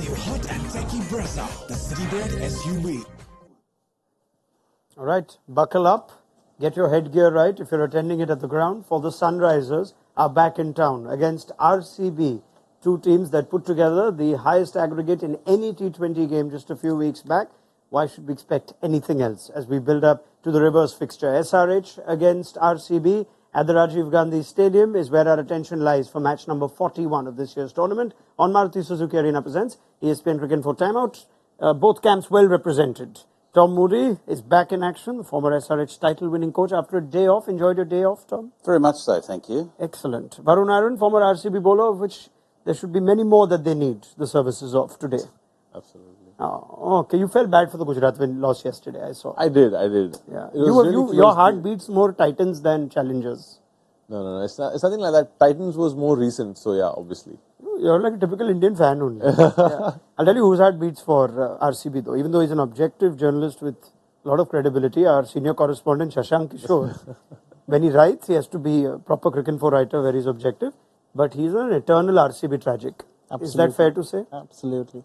new hot and techy Brezza, the city-bred SUV. All right, buckle up. Get your headgear right if you're attending it at the ground, for the Sunrisers are back in town against RCB, two teams that put together the highest aggregate in any T20 game just a few weeks back. Why should we expect anything else as we build up to the reverse fixture? SRH against RCB at the Rajiv Gandhi Stadium is where our attention lies for match number 41 of this year's tournament. On Maruti Suzuki Arena presents ESPN Cricket for Timeout. Both camps well represented. Tom Moody is back in action, the former SRH title-winning coach, after a day off. Enjoyed your day off, Tom? Very much so, thank you. Excellent. Varun, former RCB bowler, of which there should be many more that they need the services of today. Absolutely. Oh, okay. You felt bad for the Gujarat when lost yesterday, I saw. I did. Yeah. Your heart beats more Titans than Challengers. No. It's nothing like that. Titans was more recent, so yeah, obviously. You're like a typical Indian fan only. Yeah. I'll tell you whose heart beats for RCB though. Even though he's an objective journalist with a lot of credibility, our senior correspondent Shashank Kishore, when he writes, he has to be a proper Cricket Info writer where he's objective. But he's an eternal RCB tragic. Absolutely. Is that fair to say? Absolutely.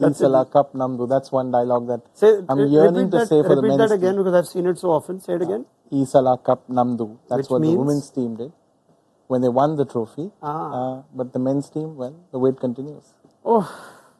Isala Cup Namdu. That's one dialogue that I'm yearning to say for the men's team. Repeat that again because I've seen it so often. Say it again. Isala Cup Namdu. That's which what means? The women's team did when they won the trophy. But the men's team, well, the wait continues. Oh,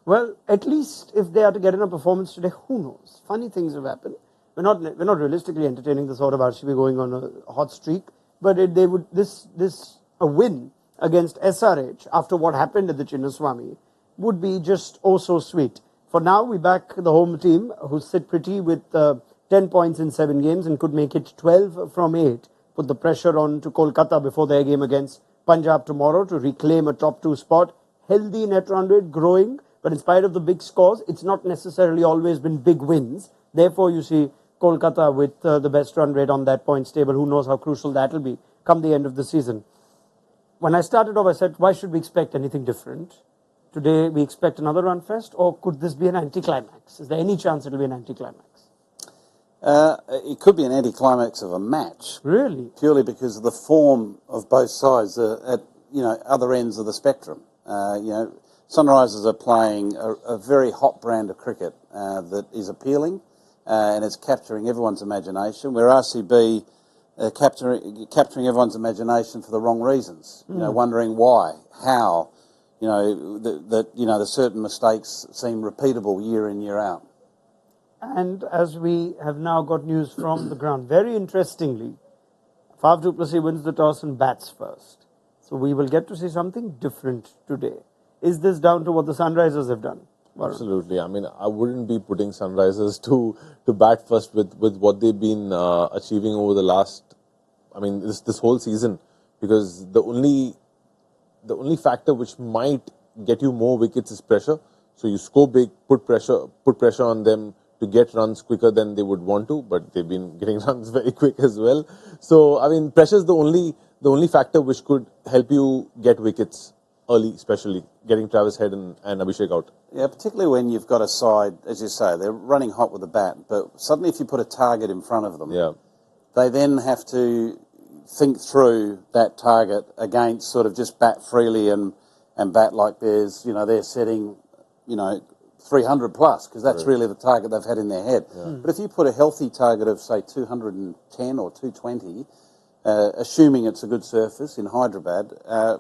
well, at least if they are to get in a performance today, who knows? Funny things have happened. We're not realistically entertaining the sort of RCB going on a hot streak, but a win against SRH after what happened at the Chinnaswamy would be just oh so sweet. For now, we back the home team who sit pretty with 10 points in 7 games and could make it 12 from 8. Put the pressure on to Kolkata before their game against Punjab tomorrow to reclaim a top 2 spot. Healthy net run rate, growing, but in spite of the big scores, it's not necessarily always been big wins. Therefore, you see Kolkata with the best run rate on that point table. Who knows how crucial that will be come the end of the season. When I started off, I said, why should we expect anything different? Today, we expect another run fest, or could this be an anticlimax? Is there any chance it will be an anticlimax? It could be an anticlimax of a match. Really? Purely because of the form of both sides at other ends of the spectrum. Sunrisers are playing a very hot brand of cricket that is appealing and it's capturing everyone's imagination, where RCB are capturing everyone's imagination for the wrong reasons. Wondering why, how. The certain mistakes seem repeatable year in, year out. And as we have now got news from the ground, very interestingly, Faf du Plessis wins the toss and bats first. So we will get to see something different today. Is this down to what the Sunrisers have done? Varun? Absolutely. I mean, I wouldn't be putting Sunrisers to bat first with what they've been achieving over the last, this whole season, because the only factor which might get you more wickets is pressure. So you score big, put pressure on them to get runs quicker than they would want to, but they've been getting runs very quick as well. So pressure is the only factor which could help you get wickets early, especially getting Travis Head and Abhishek out. Yeah, particularly when you've got a side, as you say, they're running hot with the bat, but suddenly if you put a target in front of them, they then have to think through that target against sort of just bat freely and bat like they're setting, 300 plus, because that's really the target they've had in their head. But if you put a healthy target of, say, 210 or 220, assuming it's a good surface in Hyderabad,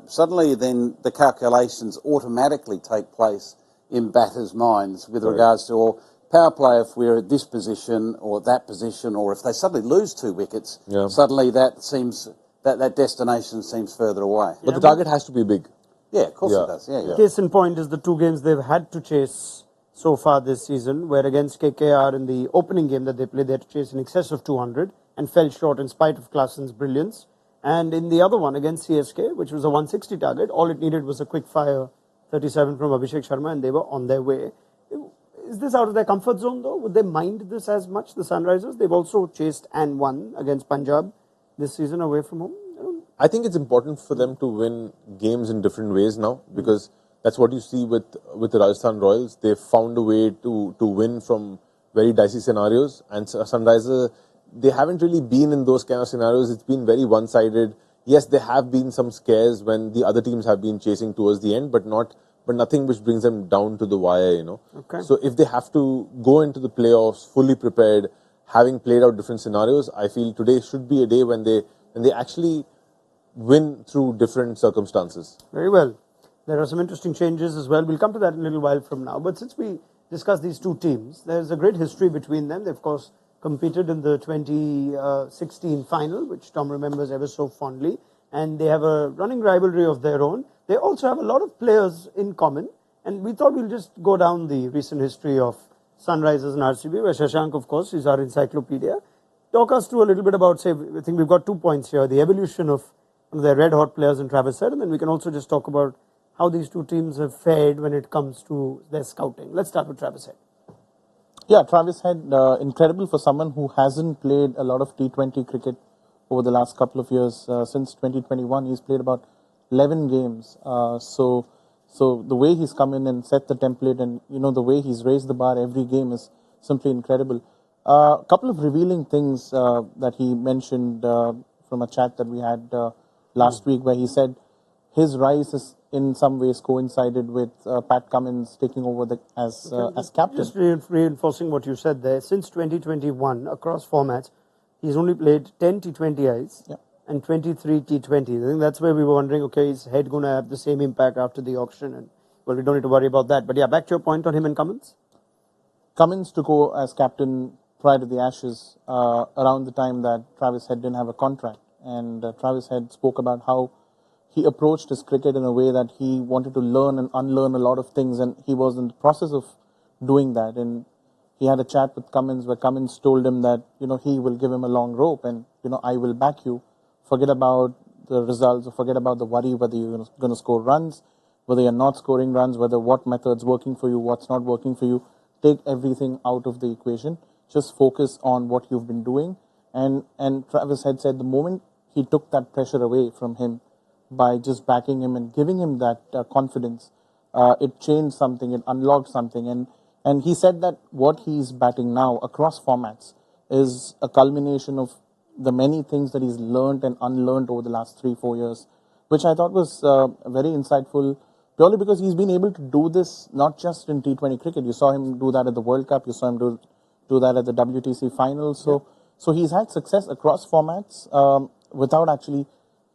suddenly then the calculations automatically take place in batters' minds with regards to, power play, if we're at this position or that position, or if they suddenly lose 2 wickets, suddenly that destination seems further away. But the target has to be big. Yeah, of course it does. Yeah. Case in point is the 2 games they've had to chase so far this season, where against KKR in the opening game that they played, they had to chase in excess of 200 and fell short in spite of Klaasen's brilliance. And in the other one against CSK, which was a 160 target, all it needed was a quick fire 37 from Abhishek Sharma and they were on their way. Is this out of their comfort zone though? Would they mind this as much, the Sunrisers? They've also chased and won against Punjab this season away from home. I think it's important for them to win games in different ways now, because that's what you see with the Rajasthan Royals. They've found a way to win from very dicey scenarios, and Sunrisers, they haven't really been in those kind of scenarios. It's been very one-sided. Yes, there have been some scares when the other teams have been chasing towards the end, but not but nothing which brings them down to the wire, you know. Okay. So if they have to go into the playoffs fully prepared, having played out different scenarios, I feel today should be a day when they actually win through different circumstances. Very well. There are some interesting changes as well. We'll come to that in a little while from now. But since we discussed these two teams, there's a great history between them. They, of course, competed in the 2016 final, which Tom remembers ever so fondly. And they have a running rivalry of their own. They also have a lot of players in common. And we thought we'll just go down the recent history of Sunrisers and RCB, where Shashank, of course, is our encyclopedia. Talk us through a little bit about, say, I think we've got 2 points here, the evolution of one of their red-hot players in Travis Head, and then we can also just talk about how these two teams have fared when it comes to their scouting. Let's start with Travis Head. Yeah, Travis Head, incredible for someone who hasn't played a lot of T20 cricket over the last couple of years. Since 2021, he's played about 11 games. So the way he's come in and set the template, and you know the way he's raised the bar every game is simply incredible. A couple of revealing things that he mentioned from a chat that we had last week, where he said his rise has in some ways coincided with Pat Cummins taking over as captain. Just reinforcing what you said there, since 2021, across formats, he's only played 10 T20Is and 23 T20s. I think that's where we were wondering, okay, is Head going to have the same impact after the auction? And well, we don't need to worry about that. But yeah, back to your point on him and Cummins. Cummins took over as captain prior to the Ashes, around the time that Travis Head didn't have a contract. And Travis Head spoke about how he approached his cricket in a way that he wanted to learn and unlearn a lot of things, and he was in the process of doing that. And he had a chat with Cummins where Cummins told him that, you know, he will give him a long rope and, you know, I will back you. Forget about the results, or forget about the worry whether you're going to score runs, whether you're not scoring runs, whether what method's working for you, what's not working for you. Take everything out of the equation. Just focus on what you've been doing. And Travis Head said the moment he took that pressure away from him by just backing him and giving him that confidence, it changed something, it unlocked something. And he said that what he's batting now across formats is a culmination of the many things that he's learned and unlearned over the last 3-4 years, which I thought was very insightful, purely because he's been able to do this not just in T20 cricket. You saw him do that at the World Cup, you saw him do that at the WTC final. So he's had success across formats without actually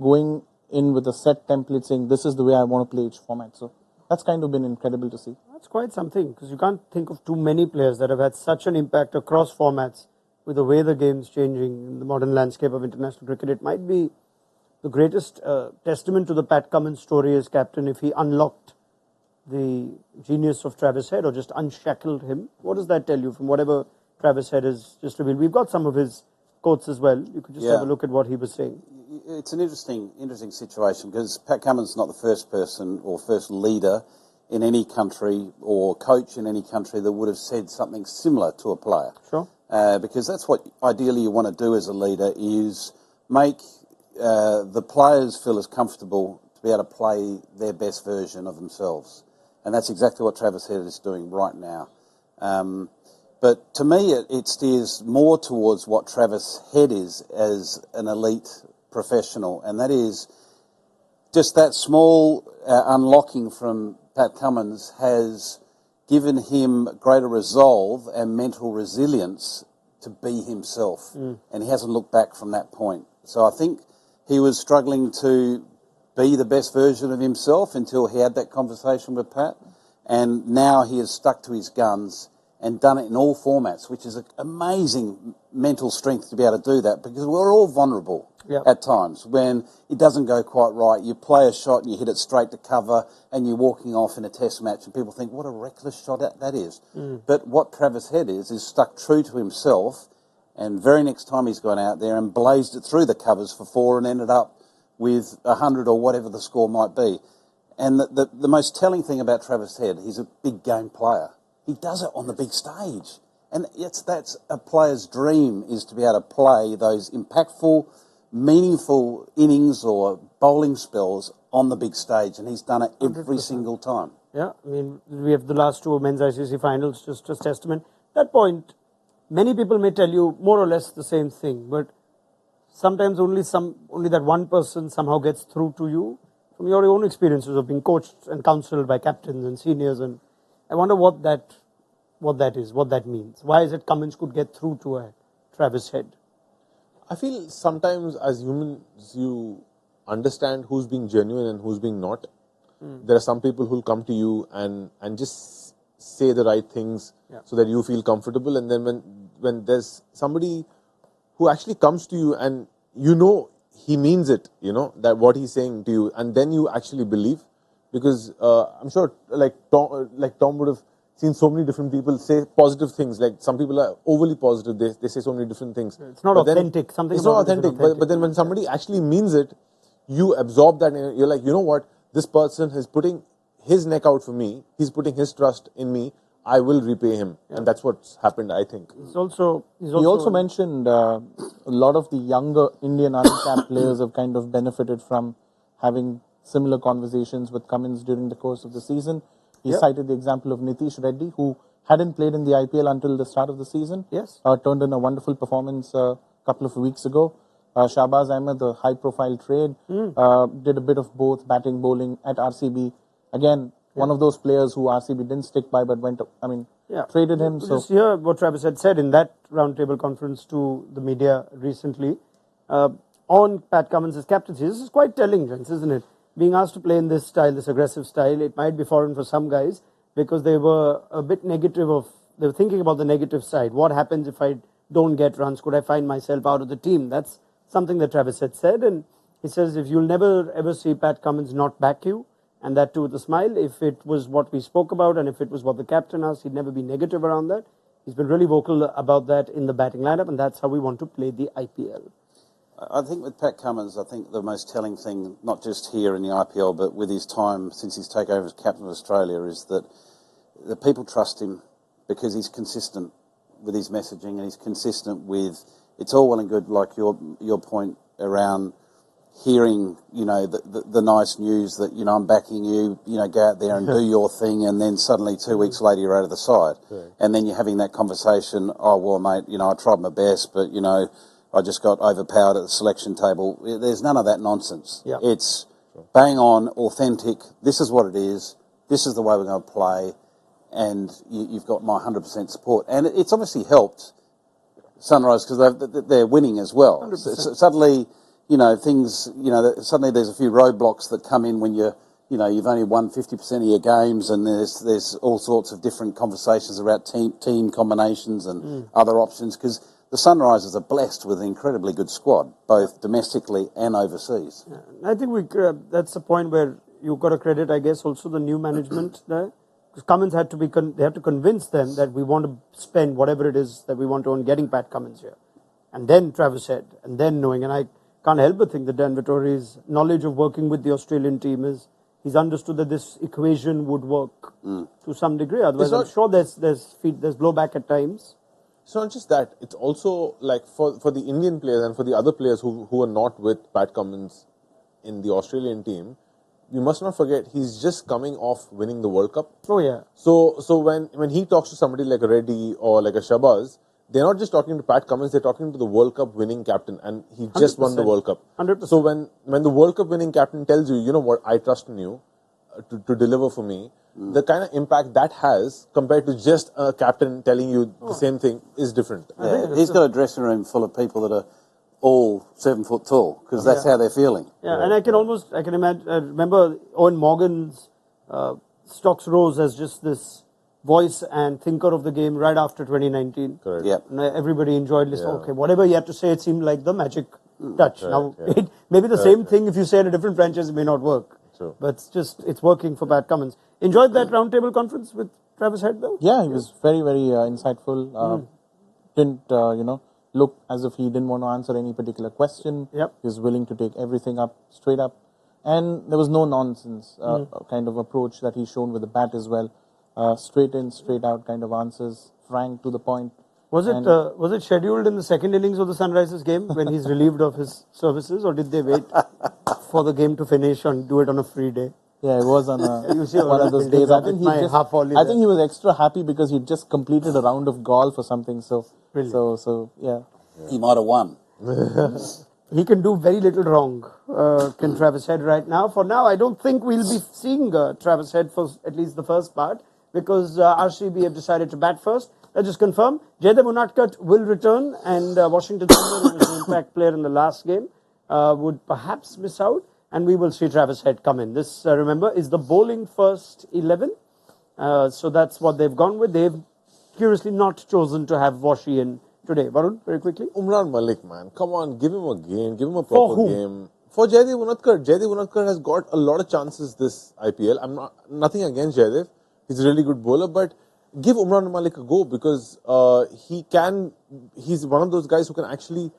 going in with a set template saying this is the way I want to play each format. So that's kind of been incredible to see. That's quite something, because you can't think of too many players that have had such an impact across formats with the way the game's changing in the modern landscape of international cricket. It might be the greatest testament to the Pat Cummins story as captain if he unlocked the genius of Travis Head or just unshackled him. What does that tell you from whatever Travis Head has just revealed? We've got some of his quotes as well. You could just have a look at what he was saying. It's an interesting situation, because Pat Cummins is not the first person or first leader in any country or coach in any country that would have said something similar to a player. Sure. Because that's what ideally you want to do as a leader, is make the players feel as comfortable to be able to play their best version of themselves. And that's exactly what Travis Head is doing right now. But to me, it steers more towards what Travis Head is as an elite professional, and that is just that small unlocking from Pat Cummins has given him greater resolve and mental resilience to be himself, and he hasn't looked back from that point. So I think he was struggling to be the best version of himself until he had that conversation with Pat, and now he has stuck to his guns and done it in all formats, which is an amazing mental strength to be able to do that, because we're all vulnerable at times when it doesn't go quite right. You play a shot and you hit it straight to cover and you're walking off in a test match and people think, what a reckless shot that is. But what Travis Head is stuck true to himself, and very next time he's gone out there and blazed it through the covers for 4 and ended up with 100 or whatever the score might be. And the most telling thing about Travis Head, he's a big game player. He does it on the big stage. And that's a player's dream, is to be able to play those impactful, meaningful innings or bowling spells on the big stage. And he's done it every 100%. Single time. Yeah, I mean, we have the last 2 men's ICC finals, just testament. That point, many people may tell you more or less the same thing, but sometimes only that one person somehow gets through to you from your own experiences of being coached and counselled by captains and seniors, and I wonder what that is, what that means. Why is it Cummins could get through to a Travis Head? I feel sometimes as humans, you understand who's being genuine and who's being not. There are some people who'll come to you and just say the right things so that you feel comfortable. And then when there's somebody who actually comes to you and you know he means it, you know, that what he's saying to you, and then you actually believe. Because I'm sure like Tom would have seen so many different people say positive things. Like some people are overly positive. They say so many different things. It's not authentic. It's not authentic. But then when somebody actually means it, you absorb that and you're like, you know what? This person is putting his neck out for me. He's putting his trust in me. I will repay him. And that's what's happened, I think. He also mentioned a lot of the younger Indian uncapped players have kind of benefited from having similar conversations with Cummins during the course of the season. He cited the example of Nitish Reddy, who hadn't played in the IPL until the start of the season. Turned in a wonderful performance a couple of weeks ago. Shahbaz Ahmed, the high-profile trade, did a bit of both batting, bowling at RCB. Again, one of those players who RCB didn't stick by but traded him. So just hear what Travis had said in that roundtable conference to the media recently on Pat Cummins' captaincy. This is quite telling, gents, isn't it? Being asked to play in this style, this aggressive style, it might be foreign for some guys because they were a bit negative they were thinking about the negative side. What happens if I don't get runs? Could I find myself out of the team? That's something that Travis had said, and he says if you'll never ever see Pat Cummins not back you, and that too with a smile, if it was what we spoke about and if it was what the captain asked, he'd never be negative around that. He's been really vocal about that in the batting lineup, and that's how we want to play the IPL. I think with Pat Cummins, I think the most telling thing, not just here in the IPL, but with his time since he's taken over as captain of Australia, is that the people trust him because he's consistent with his messaging and he's consistent with. It's all well and good, like your point around hearing, you know, the nice news that, you know, I'm backing you, you know, go out there and do your thing, and then suddenly 2 weeks later you're out of the side. And then you're having that conversation, oh, well, mate, you know, I tried my best, but, you know, I just got overpowered at the selection table. There's none of that nonsense. It's bang on, authentic, this is what it is, this is the way we're going to play, and you've got my 100% support. And it's obviously helped Sunrise because they're winning as well. So suddenly, you know, things, you know, suddenly there's a few roadblocks that come in when you've only won 50% of your games, and there's all sorts of different conversations about team combinations and other options, because the Sunrisers are blessed with an incredibly good squad, both domestically and overseas. I think that's the point where you've got to credit, I guess, also the new management there. Because Cummins had to they have to convince them that we want to spend whatever it is that we want on getting Pat Cummins here. And then Travis Head, and then knowing, and I can't help but think that Dan Vittori's knowledge of working with the Australian team is, he's understood that this equation would work to some degree. Otherwise, I'm sure there's blowback at times. It's not just that. It's also like for the Indian players and for the other players who are not with Pat Cummins in the Australian team, we must not forget he's just coming off winning the World Cup. Oh yeah. So when he talks to somebody like a Reddy or like a Shahbaz, they're not just talking to Pat Cummins, they're talking to the World Cup winning captain, and he just won the World Cup. 100%. So when the World Cup winning captain tells you, you know what, I trust in you to deliver for me, the kind of impact that has compared to just a captain telling you the same thing is different. Yeah, he's got a dressing room full of people that are all 7 foot tall, because that's how they're feeling. Yeah, and I can imagine, I remember Owen Morgan's stocks rose as just this voice and thinker of the game right after 2019. Correct. Yep. And everybody enjoyed listening. Okay, whatever he had to say, it seemed like the magic touch. Now, maybe the same thing, if you say at a different franchise, it may not work. True. But it's working for Pat Cummins. Enjoyed that roundtable conference with Travis Head, though? Yeah, he was very, very insightful. Didn't, look as if he didn't want to answer any particular question. He was willing to take everything up, straight up. And there was no nonsense kind of approach that he's shown with the bat as well. Straight in, straight out kind of answers, frank, to the point. Was it scheduled in the second innings of the Sunrisers game when he's relieved of his services, or did they wait for the game to finish and do it on a free day? Yeah, it was on one of those days. I think he was extra happy because he just completed a round of golf or something. So, really? so yeah. He might have won. He can do very little wrong, can Travis Head right now. For now, I don't think we'll be seeing Travis Head for at least the first part because RCB have decided to bat first. Let's just confirm. Jaydev Unadkat will return and Washington Sundar, who was the impact player in the last game, would perhaps miss out and we will see Travis Head come in. This, remember, is the bowling first 11. So that's what they've gone with. They've curiously not chosen to have Washi in today. Varun, very quickly. Umran Malik, man. Come on, give him a game. Give him a proper game. For Jaydev Unadkat. Jaydev Unadkat has got a lot of chances this IPL. I'm nothing against Jaydev. He's a really good bowler, but give Umran Malik a go because he's one of those guys who can actually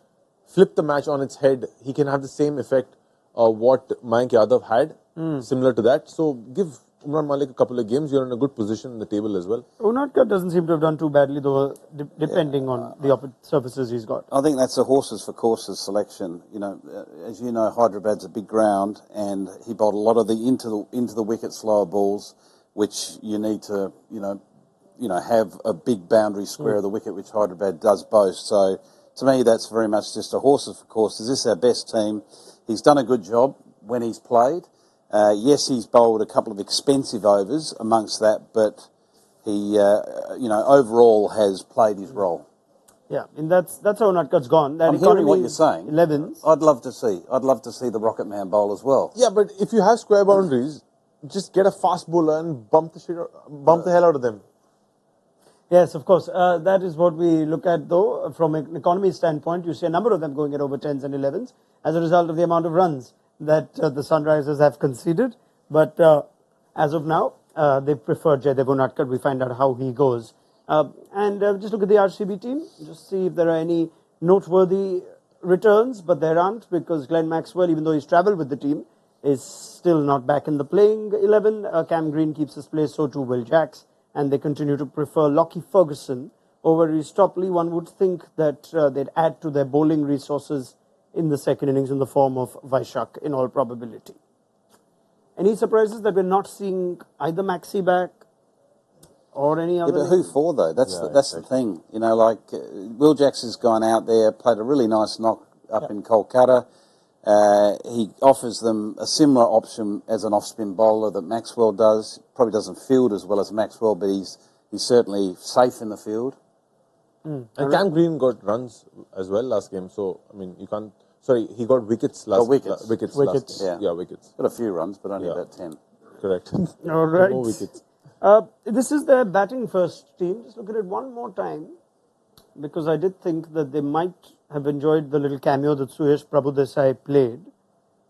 flip the match on its head. He can have the same effect what Mayank Yadav had, similar to that. So give Umran Malik a couple of games. You're in a good position in the table as well. Unadkat doesn't seem to have done too badly, though, depending on the surfaces he's got. I think that's a horses for courses selection. You know, as you know, Hyderabad's a big ground, and he bowled a lot of the into the wicket slower balls, which you need to have a big boundary square of the wicket, which Hyderabad does boast. So to me, that's very much just a horses for courses. This is our best team. He's done a good job when he's played. Yes, he's bowled a couple of expensive overs amongst that, but he, overall has played his role. Yeah, and that's how Unadkat's gone. That I'm hearing what you're saying. 11s. I'd love to see the Rocket Man bowl as well. Yeah, but if you have square boundaries, just get a fast bowler and bump the hell out of them. Yes, of course. That is what we look at, though. From an economy standpoint, you see a number of them going at over 10s and 11s as a result of the amount of runs that the Sunrisers have conceded. But as of now, they prefer Jaydev Unadkat. We find out how he goes. And just look at the RCB team. Just see if there are any noteworthy returns. But there aren't because Glenn Maxwell, even though he's travelled with the team, is still not back in the playing 11. Cam Green keeps his place, so too Will Jacks. And they continue to prefer Lockie Ferguson over Reece Topley. One would think that they'd add to their bowling resources in the second innings in the form of Vaishak, in all probability. Any surprises that we're not seeing either Maxi back or any other? Yeah, but who for, though? That's the thing. You know, like Will Jacks has gone out there, played a really nice knock up in Kolkata. He offers them a similar option as an off-spin bowler that Maxwell does. Probably doesn't field as well as Maxwell, but he's certainly safe in the field. And Cam Green got runs as well last game. So, I mean, you can't... Sorry, he got wickets last... wickets. Wickets. Yeah, wickets. Got a few runs, but only about 10. Correct. All right. No wickets. This is their batting first team. Just look at it one more time, because I did think that they might have enjoyed the little cameo that Suyash Prabhudesai played,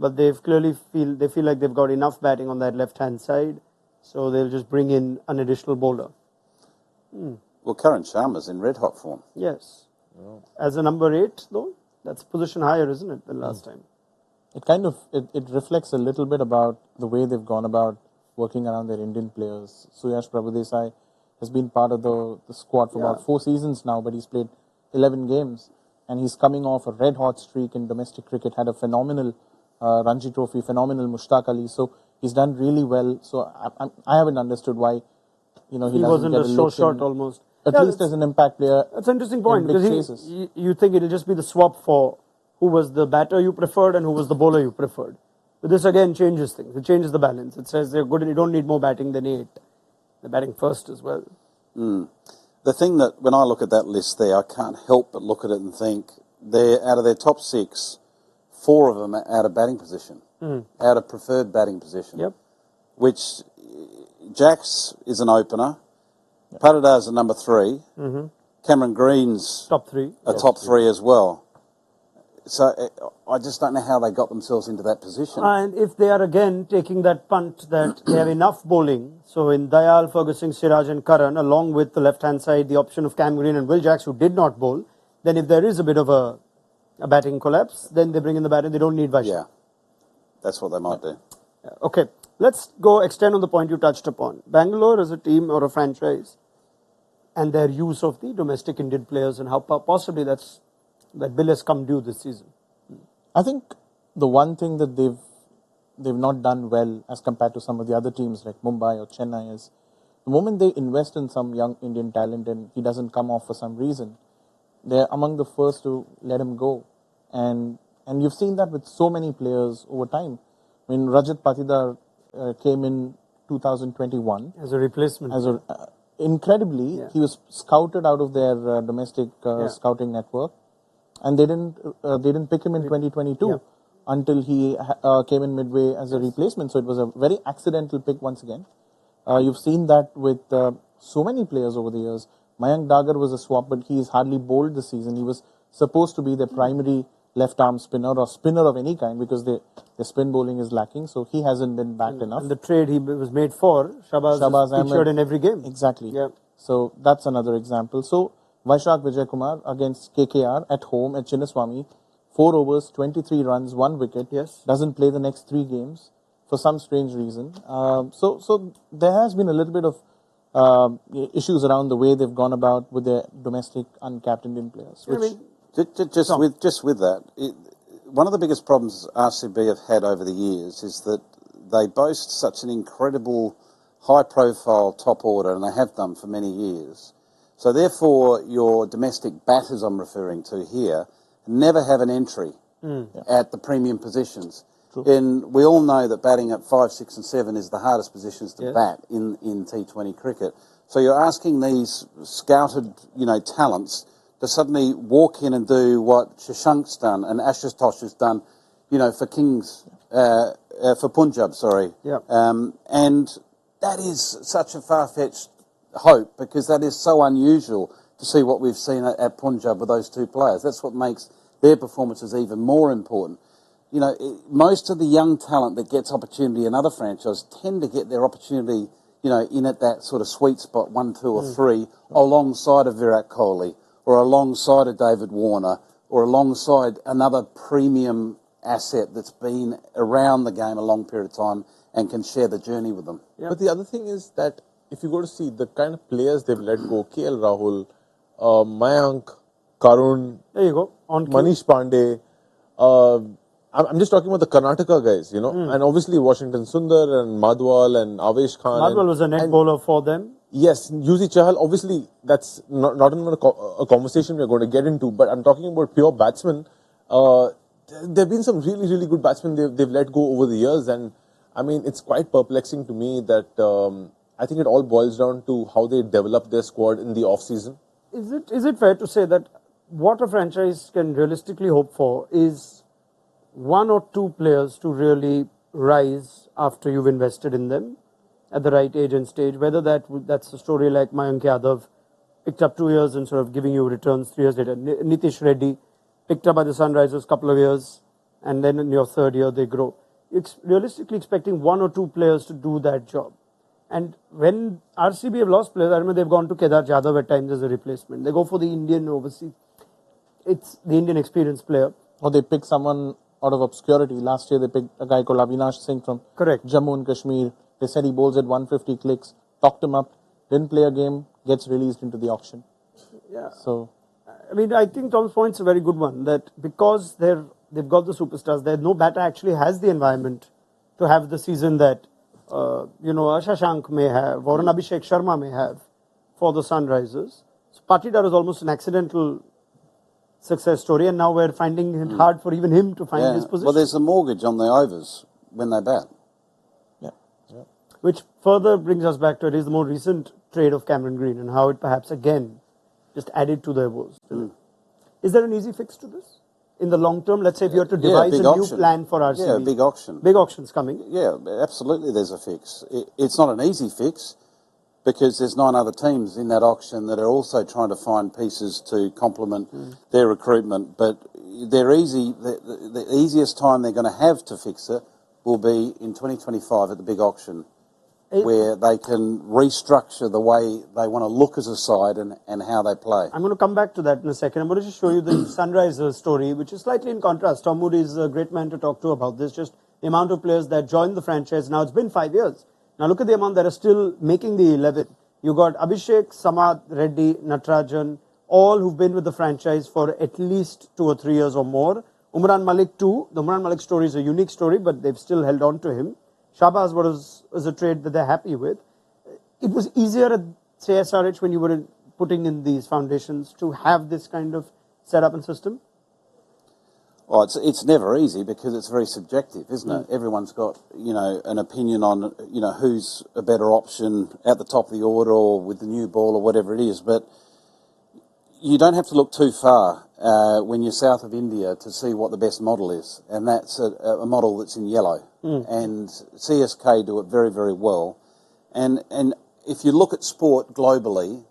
but they've clearly feel like they've got enough batting on that left-hand side, so they'll just bring in an additional bowler. Well, Karan Sharma's in red-hot form. Yes. As a number 8, though, that's a position higher, isn't it, than last time? It kind of it reflects a little bit about the way they've gone about working around their Indian players. Suyash Prabhudesai has been part of the squad for about 4 seasons now, but he's played 11 games. And he's coming off a red-hot streak in domestic cricket, had a phenomenal Ranji Trophy, phenomenal Mushtaq Ali. So he's done really well. So I haven't understood why, he wasn't a short shot almost. At least as an impact player. That's an interesting point because you think it'll just be the swap for who was the batter you preferred and who was the bowler you preferred. But this again changes things. It changes the balance. It says they're good and you don't need more batting than 8. They're batting first as well. The thing that, when I look at that list there, I can't help but look at it and think, out of their top 6, 4 of them are out of batting position, out of preferred batting position. Yep. Which, Jacks is an opener, Patada's a number 3, Cameron Green's top 3, top 3 as well. So I just don't know how they got themselves into that position. And if they are again taking that punt that they have enough bowling, so in Dayal, Ferguson, Siraj and Karan, along with the left-hand side, the option of Cam Green and Will Jacks, who did not bowl, then if there is a bit of a batting collapse, then they bring in the batter. They don't need Vaishak. Yeah, that's what they might do. Okay, let's go extend on the point you touched upon. Bangalore as a team or a franchise and their use of the domestic Indian players and how possibly that bill has come due this season. I think the one thing that they've not done well as compared to some of the other teams like Mumbai or Chennai is the moment they invest in some young Indian talent and he doesn't come off for some reason, they're among the first to let him go. And And you've seen that with so many players over time. I mean, Rajat Patidar came in 2021 as a replacement. Incredibly, he was scouted out of their domestic scouting network, and they didn't pick him in 2022 until he came in midway as a replacement. So it was a very accidental pick once again. You've seen that with so many players over the years. Mayank Dagar was a swap, but he's hardly bowled this season. He was supposed to be the primary left-arm spinner or spinner of any kind because the spin bowling is lacking, so he hasn't been backed enough. And the trade he was made for, Shahbaz is featured in every game. Exactly. Yeah. So that's another example. So Vaishak Vijay Kumar against KKR at home at Chinnaswamy, 4 overs, 23 runs, 1 wicket. Yes. Doesn't play the next 3 games for some strange reason. So there has been a little bit of issues around the way they've gone about with their domestic uncapped Indian players. Which Just with that, one of the biggest problems RCB have had over the years is that they boast such an incredible high-profile top order, and they have done for many years. So therefore, your domestic batters I'm referring to here never have an entry at the premium positions. And we all know that batting at 5, 6 and 7 is the hardest positions to bat in T20 cricket. So you're asking these scouted, talents to suddenly walk in and do what Shashank's done and Ashutosh has done, for Kings, for Punjab, sorry. Yeah. And that is such a far-fetched hope because that is so unusual to see what we've seen at Punjab with those 2 players. That's what makes their performances even more important. Most of the young talent that gets opportunity in other franchises tend to get their opportunity, in at that sort of sweet spot, 1, 2 or 3, alongside of Virat Kohli, or alongside of David Warner, or alongside another premium asset that's been around the game a long period of time and can share the journey with them. Yeah. But the other thing is that if you go to see the kind of players they've let go, KL Rahul, Mayank, Karun, there you go, Manish Pandey, I'm just talking about the Karnataka guys, and obviously Washington Sundar and Madhwal and Avesh Khan. Madhwal was a net bowler for them. Yes, Yuzi Chahal, obviously that's not even a conversation we're going to get into, but I'm talking about pure batsmen. There have been some really, really good batsmen they've let go over the years, and I mean, it's quite perplexing to me that I think it all boils down to how they develop their squad in the off-season. Is it fair to say that what a franchise can realistically hope for is 1 or 2 players to really rise after you've invested in them at the right age and stage, whether that's a story like Mayank Yadav, picked up 2 years and sort of giving you returns 3 years later. Nitish Reddy, picked up by the Sunrisers couple of years, and then in your 3rd year they grow. It's realistically expecting 1 or 2 players to do that job. And when RCB have lost players, I remember they've gone to Kedar Jadhav at times as a replacement. They go for the Indian overseas. It's the Indian experienced player. Or they pick someone out of obscurity. Last year they picked a guy called Avinash Singh from Jammu and Kashmir. They said he bowls at 150 clicks, talked him up, didn't play a game, gets released into the auction. Yeah. So, I mean, I think Tom's point's a very good one, that because they've got the superstars, no batter actually has the environment to have the season that, Shashank may have, or an Abhishek Sharma may have for the Sunrisers. So Patidar is almost an accidental success story, and now we're finding it hard for even him to find his position. Well, there's a mortgage on the overs when they bat. Which further brings us back to it is the more recent trade of Cameron Green and how it perhaps again just added to their woes. Is there an easy fix to this? In the long term, let's say if you had to devise a new plan for RCB. Yeah, big auction. Big auction's coming. Yeah, absolutely there's a fix. It's not an easy fix because there's 9 other teams in that auction that are also trying to find pieces to complement their recruitment. But the easiest time they're going to have to fix it will be in 2025 at the big auction, where they can restructure the way they want to look as a side and how they play. I'm going to come back to that in a second. I'm going to just show you the Sunrisers story, which is slightly in contrast. Tom Moody is a great man to talk to about this, just the amount of players that joined the franchise. Now, it's been 5 years. Now, look at the amount that are still making the 11. You got Abhishek, Samad, Reddy, Natarajan, all who've been with the franchise for at least 2 or 3 years or more. Umran Malik too. The Umran Malik story is a unique story, but they've still held on to him. Shahbaz was a trade that they're happy with. It was easier at, say, SRH when you were putting in these foundations to have this kind of setup and system? Well, it's never easy because it's very subjective, isn't it? Everyone's got, an opinion on, who's a better option at the top of the order or with the new ball or whatever it is. But you don't have to look too far when you're south of India to see what the best model is. And that's a model that's in yellow. And CSK do it very, very well. And if you look at sport globally,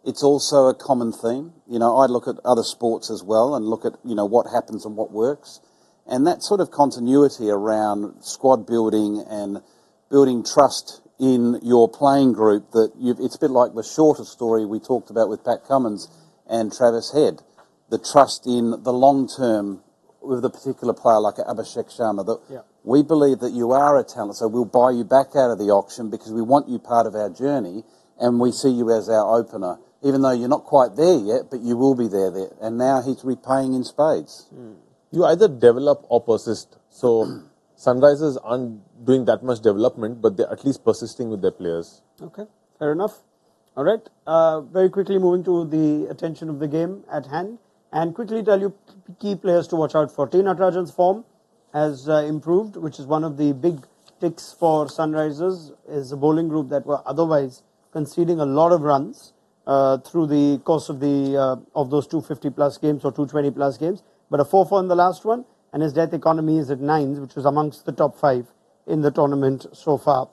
it's also a common theme. I look at other sports as well and look at, what happens and what works. And that sort of continuity around squad building and building trust in your playing group, it's a bit like the shorter story we talked about with Pat Cummins and Travis Head. The trust in the long term with a particular player like Abhishek Sharma. We believe that you are a talent, so we'll buy you back out of the auction because we want you part of our journey and we see you as our opener. Even though you're not quite there yet, but you will be there. And now he's repaying in spades. You either develop or persist. So Sunrisers aren't doing that much development, but they're at least persisting with their players. Okay, fair enough. All right, very quickly moving to the attention of the game at hand. And quickly tell you key players to watch out for. T. Natarajan's form has improved, which is one of the big ticks for Sunrisers, is a bowling group that were otherwise conceding a lot of runs through the course of those 250-plus games or 220-plus games. But a 4-4 in the last one, and his death economy is at 9s, which was amongst the top 5 in the tournament so far.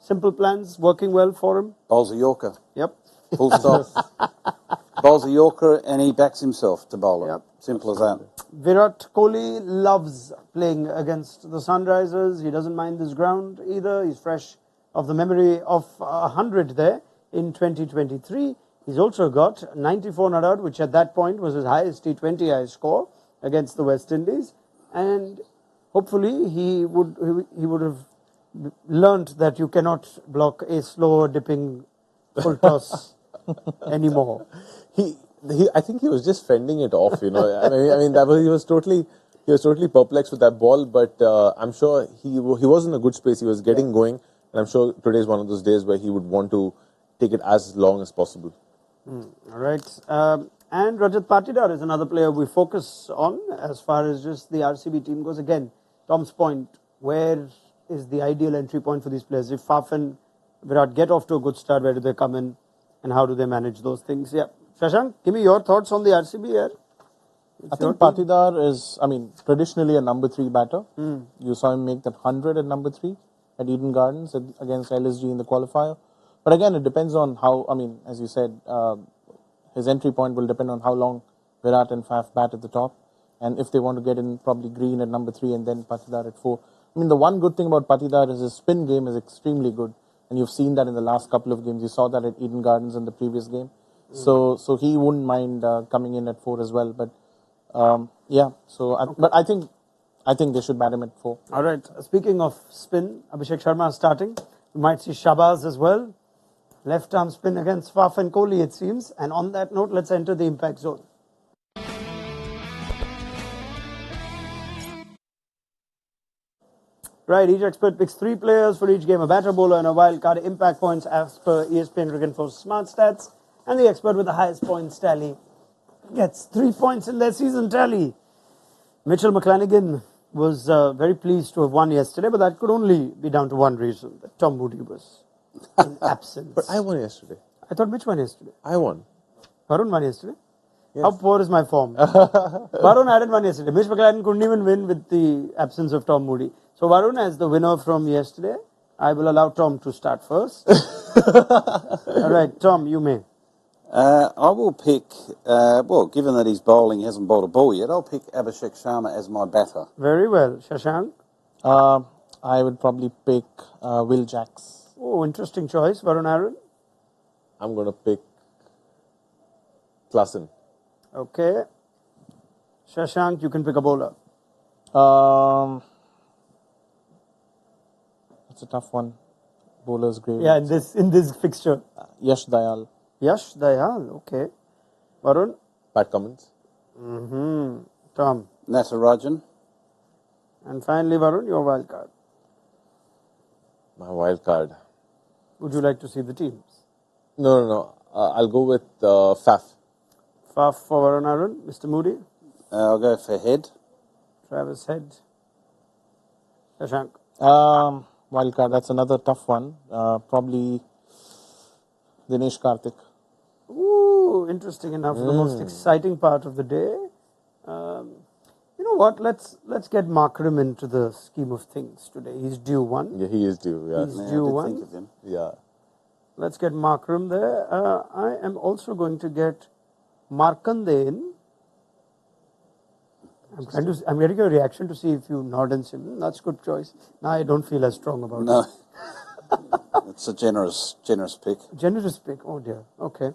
Simple plans working well for him. Bowls a Yorker. Yep. Full stop. Bowls a Yorker and he backs himself to bowl it. Yep. Simple as that. Virat Kohli loves playing against the Sunrisers. He doesn't mind this ground either. He's fresh of the memory of 100 there in 2023. He's also got 94 not out, which at that point was his highest T20I score against the West Indies. And hopefully he would have learnt that you cannot block a slow dipping full toss anymore. I think he was just fending it off, I mean he was totally perplexed with that ball, but I'm sure he was in a good space. He was getting going, and I'm sure today is one of those days where he would want to take it as long as possible. All right. And Rajat Patidar is another player we focus on as far as just the RCB team goes. Again, Tom's point, where is the ideal entry point for these players? If Faf and Virat get off to a good start, where do they come in and how do they manage those things? Yeah. Shashank, give me your thoughts on the RCB here. I think Patidar is, traditionally a number 3 batter. You saw him make that 100 at number 3 at Eden Gardens against LSG in the qualifier. But again, it depends on how, as you said, his entry point will depend on how long Virat and Faf bat at the top. And if they want to get in, probably Green at number 3 and then Patidar at 4. The one good thing about Patidar is his spin game is extremely good. And you've seen that in the last couple of games. You saw that at Eden Gardens in the previous game. So he wouldn't mind coming in at 4 as well. But but I think they should bat him at 4. All right. Speaking of spin, Abhishek Sharma is starting. You might see Shabazz as well. Left arm spin against Faf and Kohli, it seems. And on that note, let's enter the impact zone. Right, each expert picks 3 players for each game, a batter, bowler and a wild card. Impact points as per ESPN Cricket for Smart Stats. And the expert with the highest points tally gets 3 points in their season tally. Mitchell McClanahan was very pleased to have won yesterday, but that could only be down to one reason, that Tom Moody was in absence. But I won yesterday. I thought Mitch won yesterday. I won. Varun won yesterday. Yes. How poor is my form? Varun hadn't won yesterday. Mitch McClanahan couldn't even win with the absence of Tom Moody. So Varun, as the winner from yesterday, I will allow Tom to start first. All right, Tom, you may. I will pick, given that he's bowling, he hasn't bowled a ball yet, I'll pick Abhishek Sharma as my batter. Very well. Shashank? I would probably pick Will Jacks. Oh, interesting choice. Varun Aaron? I'm going to pick Klassen. Okay. Shashank, you can pick a bowler. That's a tough one. Bowler's great. Yeah, in this fixture. Yash Dayal. Yash Dayal, okay. Varun? Pat Cummins. Tom? Natarajan. And finally, Varun, your wild card. My wild card. Would you like to see the teams? No. I'll go with Faf. Faf for Varun Aaron. Mr. Moody? I'll go for Head. Travis Head. Shashank. Wildcard, that's another tough one. Probably Dinesh Karthik. Ooh, interesting enough. The most exciting part of the day. You know what? Let's get Markram into the scheme of things today. He's due one. Yeah, he is due. Yeah. He's Yeah, due I did one. think of him. Yeah. Let's get Markram there. I am also going to get Markande in. I'm getting a reaction to see if you nod and say, that's a good choice. Now I don't feel as strong about No. it. It's a generous pick. Generous pick. Oh dear. Okay.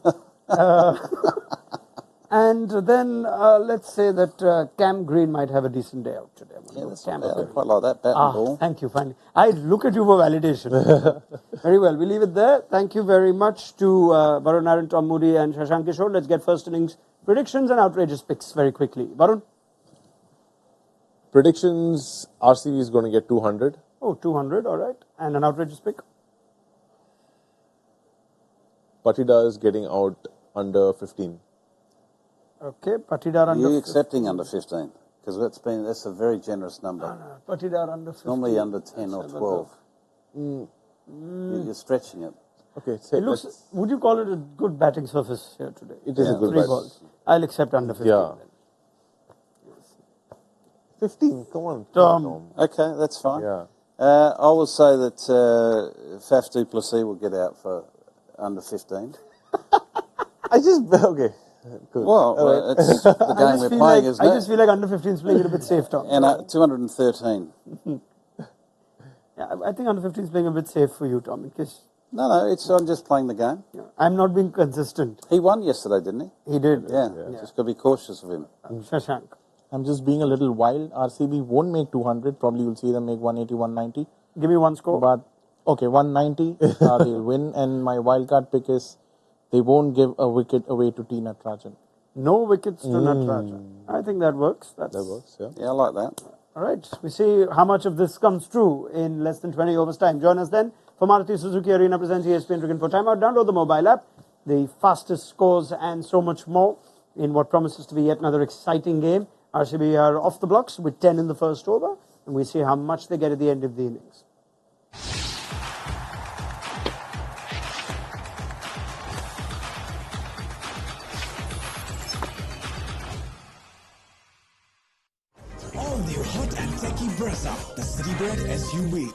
And then let's say that Cam Green might have a decent day out today. Yeah, that's not bad. I quite like that bat and ball. Thank you. Finally, I look at you for validation. Very well. We leave it there. Thank you very much to Varun, Tom Moody, and Shashank Kishore. Let's get first innings predictions and outrageous picks very quickly. Varun. Predictions, RCB is going to get 200. Oh, 200. All right. And an outrageous pick. Patida is getting out under 15. Okay. Patidar Are under. you accepting under 15? Because that's a very generous number. Patidar under 15. Normally under 10 or 12. You're stretching it. Okay, It looks. Would you call it a good batting surface here today? It is a good 3 bat. balls. I'll accept under 15. Yeah. Then. 15, come on. Tom. Okay, that's fine. Yeah. I will say that Faf du Plessis will get out for under 15. Okay. Good. Well, it's the game we're playing, isn't I it? just feel like under 15 is playing it a bit safe, Tom. And 213. Yeah, I think under 15 is playing a bit safe for you, Tom, in case. No, I'm just playing the game. I'm not being consistent. He won yesterday, didn't he? He did. Yeah. Just got to be cautious of him. Shashank. I'm just being a little wild. RCB won't make 200. Probably you'll see them make 180, 190. Give me one score. But, okay, 190. They'll win. And my wildcard pick is they won't give a wicket away to T. Natarajan. No wickets to Natarajan. I think that works. That works, yeah. Yeah, I like that. All right. We see how much of this comes true in less than 20 overs time. Join us then for Maruti Suzuki Arena presents ESPN Cricket for Timeout. Download the mobile app. The fastest scores and so much more in what promises to be yet another exciting game. RCB are off the blocks with 10 in the first over, and we see how much they get at the end of the innings. All new hot and techy Brezza, the Citybird SUV.